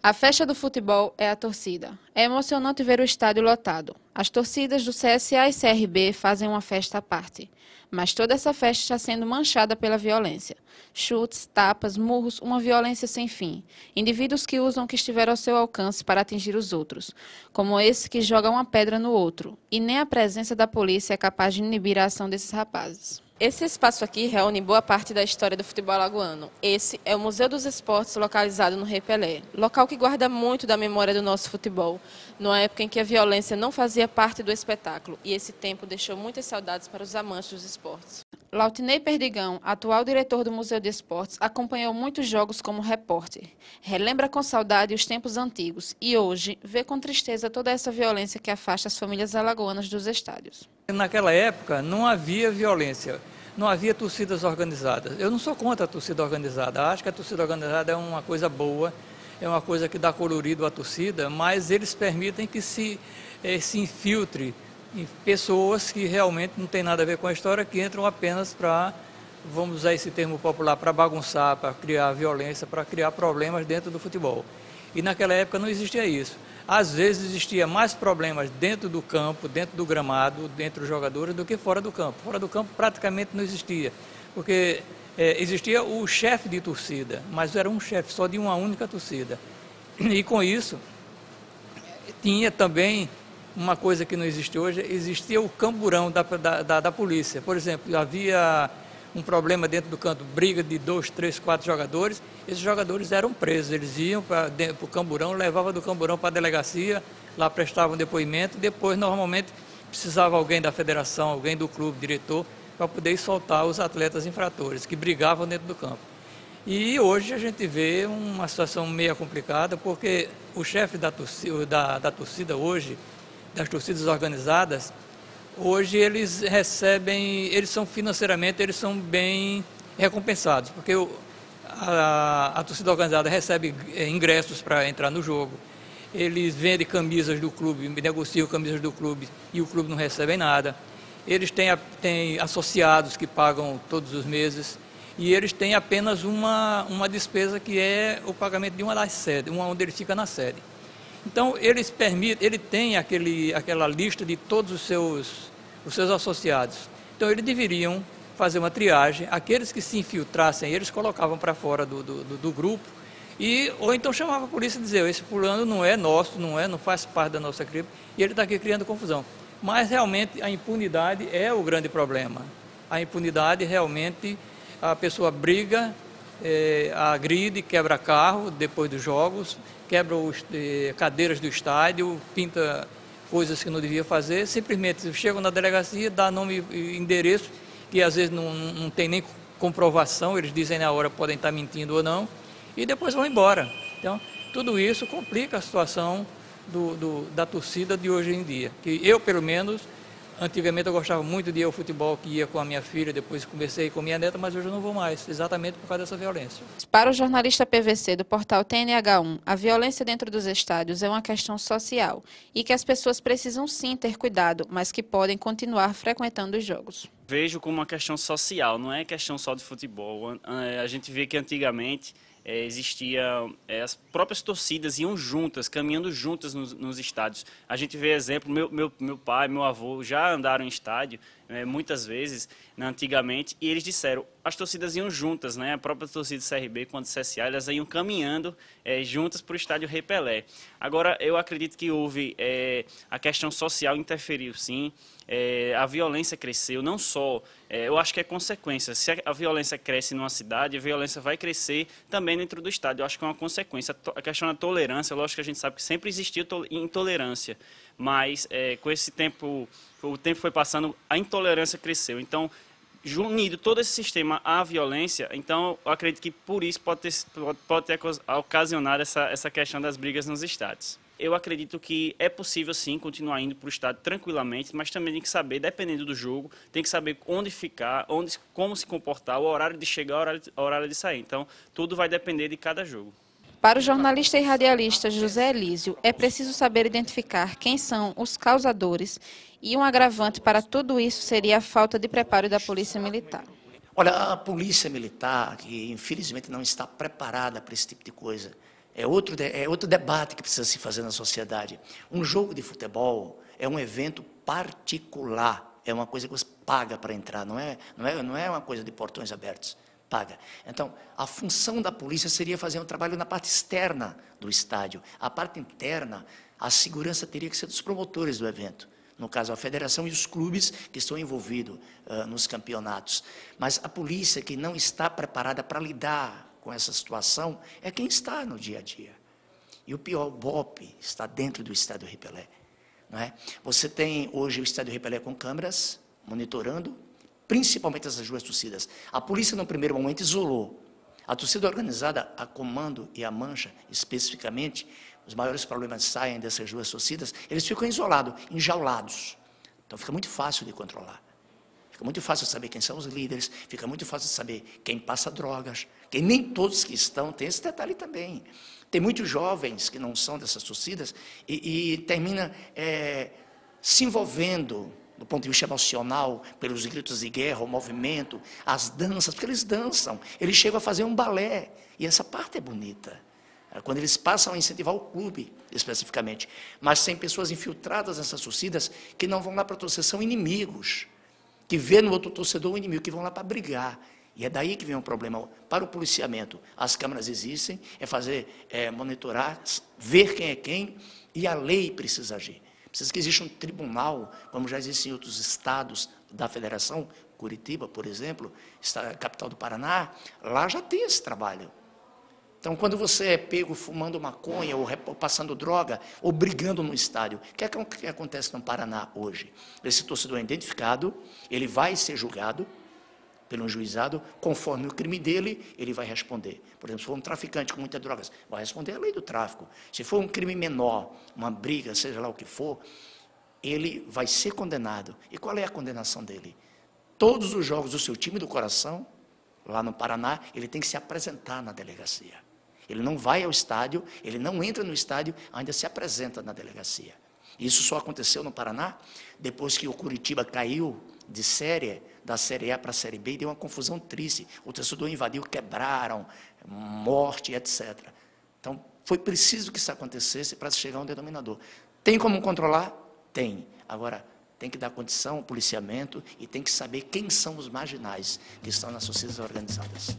A festa do futebol é a torcida. É emocionante ver o estádio lotado. As torcidas do CSA e CRB fazem uma festa à parte. Mas toda essa festa está sendo manchada pela violência. Chutes, tapas, murros, uma violência sem fim. Indivíduos que usam o que estiver ao seu alcance para atingir os outros, como esse que joga uma pedra no outro. E nem a presença da polícia é capaz de inibir a ação desses rapazes. Esse espaço aqui reúne boa parte da história do futebol alagoano. Esse é o Museu dos Esportes, localizado no Rei Pelé, local que guarda muito da memória do nosso futebol, numa época em que a violência não fazia parte do espetáculo, e esse tempo deixou muitas saudades para os amantes dos esportes. Lautinei Perdigão, atual diretor do Museu de Esportes, acompanhou muitos jogos como repórter. Relembra com saudade os tempos antigos e hoje vê com tristeza toda essa violência que afasta as famílias alagoanas dos estádios. Naquela época não havia violência, não havia torcidas organizadas. Eu não sou contra a torcida organizada, acho que a torcida organizada é uma coisa boa, é uma coisa que dá colorido à torcida, mas eles permitem que se infiltre em pessoas que realmente não tem nada a ver com a história, que entram apenas para, vamos usar esse termo popular, para bagunçar, para criar violência, para criar problemas dentro do futebol. E naquela época não existia isso. Às vezes existia mais problemas dentro do campo, dentro do gramado, dentro dos jogadores, do que fora do campo. Fora do campo praticamente não existia, porque existia o chefe de torcida, mas era um chefe só de uma única torcida. E com isso, tinha também uma coisa que não existe hoje, existia o camburão da polícia. Por exemplo, havia um problema dentro do campo, briga de 2, 3, 4 jogadores, esses jogadores eram presos, eles iam para o camburão, levavam do camburão para a delegacia, lá prestavam depoimento, depois normalmente precisava alguém da federação, alguém do clube, diretor, para poder soltar os atletas infratores, que brigavam dentro do campo. E hoje a gente vê uma situação meio complicada, porque o chefe da torcida hoje, das torcidas organizadas, hoje eles recebem, eles são financeiramente, eles são bem recompensados, porque a torcida organizada recebe ingressos para entrar no jogo, eles vendem camisas do clube, negociam camisas do clube e o clube não recebe nada, eles têm associados que pagam todos os meses e eles têm apenas uma despesa que é o pagamento de uma das sedes, onde ele fica na sede. Então, ele tem aquela lista de todos os seus associados. Então, eles deveriam fazer uma triagem, aqueles que se infiltrassem, eles colocavam para fora do grupo, ou então chamavam a polícia e diziam, esse fulano não é nosso, não faz parte da nossa equipe, e ele está aqui criando confusão. Mas, realmente, a impunidade é o grande problema. A impunidade, realmente, a pessoa briga, agride, quebra carro depois dos jogos, quebra cadeiras do estádio, pinta coisas que não devia fazer, simplesmente chegam na delegacia, dá nome e endereço, que às vezes não tem nem comprovação, eles dizem na hora, podem estar mentindo ou não, e depois vão embora. Então, tudo isso complica a situação da torcida de hoje em dia, que eu, pelo menos, antigamente eu gostava muito de ir ao futebol, que ia com a minha filha, depois comecei com minha neta, mas hoje eu não vou mais, exatamente por causa dessa violência. Para o jornalista PVC do portal TNH1, a violência dentro dos estádios é uma questão social e que as pessoas precisam sim ter cuidado, mas que podem continuar frequentando os jogos. Vejo como uma questão social, não é questão só de futebol. A gente vê que antigamente as próprias torcidas iam juntas, caminhando juntas nos estádios. A gente vê exemplo, meu pai, meu avô já andaram em estádio muitas vezes, antigamente, e eles disseram, as torcidas iam juntas, a própria torcida do CRB quanto do CSA, elas iam caminhando juntas para o estádio Rei Pelé. Agora, eu acredito que houve, a questão social interferiu sim, a violência cresceu, não só, eu acho que é consequência, se a violência cresce numa cidade, a violência vai crescer também dentro do estádio, eu acho que é uma consequência. A questão da tolerância, lógico que a gente sabe que sempre existiu intolerância, mas com esse tempo, o tempo foi passando, a intolerância cresceu, então, unido todo esse sistema à violência, então eu acredito que por isso pode ter ocasionado essa questão das brigas nos estádios. Eu acredito que é possível sim continuar indo para o estádio tranquilamente, mas também tem que saber, dependendo do jogo, tem que saber onde ficar, como se comportar, o horário de chegar, o horário de sair. Então, tudo vai depender de cada jogo. Para o jornalista e radialista José Elísio, é preciso saber identificar quem são os causadores e um agravante para tudo isso seria a falta de preparo da Polícia Militar. Olha, a Polícia Militar, que infelizmente não está preparada para esse tipo de coisa, É outro debate que precisa se fazer na sociedade. Um jogo de futebol é um evento particular, é uma coisa que você paga para entrar, não é uma coisa de portões abertos, paga. Então, a função da polícia seria fazer um trabalho na parte externa do estádio. A parte interna, a segurança teria que ser dos promotores do evento. No caso, a federação e os clubes que estão envolvidos nos campeonatos. Mas a polícia que não está preparada para lidar com essa situação é quem está no dia a dia. E o pior, o BOPE está dentro do estádio Rei Pelé. Não é? Você tem hoje o estádio Rei Pelé com câmeras, monitorando, principalmente essas duas torcidas. A polícia, no primeiro momento, isolou. A torcida organizada, a Comando e a Mancha, especificamente, os maiores problemas saem dessas duas torcidas, eles ficam isolados, enjaulados. Então fica muito fácil de controlar. Fica muito fácil saber quem são os líderes, fica muito fácil saber quem passa drogas, que nem todos que estão, tem esse detalhe também. Tem muitos jovens que não são dessas torcidas e termina se envolvendo, do ponto de vista emocional, pelos gritos de guerra, o movimento, as danças, porque eles dançam, eles chegam a fazer um balé, e essa parte é bonita. Quando eles passam a incentivar o clube, especificamente. Mas tem pessoas infiltradas nessas torcidas que não vão lá para torcer, são inimigos, que vê no outro torcedor um inimigo, que vão lá para brigar. E é daí que vem um problema. Para o policiamento, as câmaras existem, monitorar, ver quem é quem, e a lei precisa agir. Precisa que exista um tribunal, como já existe em outros estados da federação, Curitiba, por exemplo, capital do Paraná, lá já tem esse trabalho. Então, quando você é pego fumando maconha, ou passando droga, ou brigando no estádio, o que acontece no Paraná hoje? Esse torcedor é identificado, ele vai ser julgado pelo juizado, conforme o crime dele, ele vai responder. Por exemplo, se for um traficante com muitas drogas, vai responder a lei do tráfico. Se for um crime menor, uma briga, seja lá o que for, ele vai ser condenado. E qual é a condenação dele? Todos os jogos do seu time do coração, lá no Paraná, ele tem que se apresentar na delegacia. Ele não vai ao estádio, ele não entra no estádio, ainda se apresenta na delegacia. Isso só aconteceu no Paraná, depois que o Curitiba caiu de série, da Série A para a Série B, e deu uma confusão triste. O torcedor invadiu, quebraram, morte, etc. Então, foi preciso que isso acontecesse para chegar a um denominador. Tem como controlar? Tem. Agora, tem que dar condição ao policiamento e tem que saber quem são os marginais que estão nas sociedades organizadas.